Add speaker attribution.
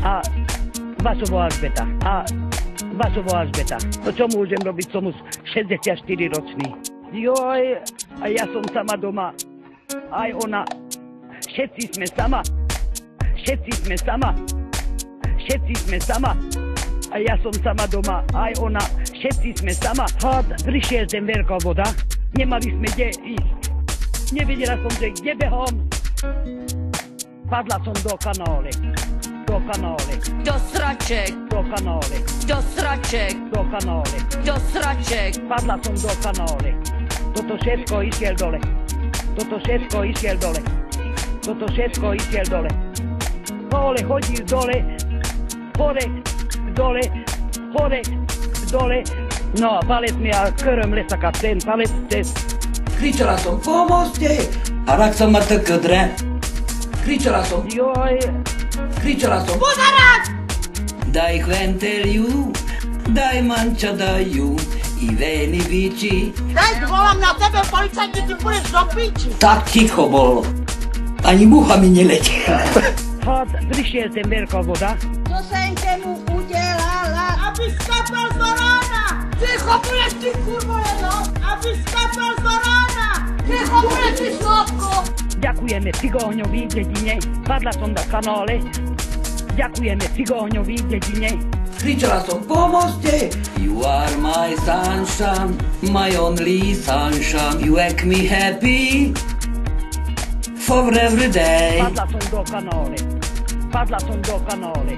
Speaker 1: a Vašovo Alžbeta. No čo môžem robiť, som už 64 ročný. Joj, a ja som sama doma. Aj ona. Všetci sme sama. A ja som sama doma. Aj ona. Všetci sme sama. Prišiel ten veľká voda. Nemali sme kde ísť. Nevedela som, že kde behom. Padla som do kanále.
Speaker 2: Do sraček.
Speaker 1: Padla som do kanále. Toto všetko išiel dole. Hole chodil dole. Dole. No a palec mi a krm lesaka ten palec cez.
Speaker 3: Kričala som, pomôžte! A rak som ma tak dre. Kričala som,
Speaker 2: Pozerať!
Speaker 3: daj kventelju, daj mančadaju, i veni biči.
Speaker 2: Daj, volám na tebe, policajti, ty budeš do piči.
Speaker 3: Tak ticho bol. Ani mucha mi neletela.
Speaker 1: Prišiel ten veľká voda.
Speaker 2: Co jsem mu udělala? Aby skapal z rána! Ticho budeš ty, kurvo jedno! Aby skapal z rána! Ticho budeš ty, slobko!
Speaker 1: Ďakujeme Cigóňovi dedine. Padla som do kanále. Ďakujeme Cigóňovi dedine.
Speaker 3: Kričala som, pomôžte! You are my sunshine, my only sunshine. You make me happy for every day.
Speaker 1: Padla som do kanále. Padla som do kanále.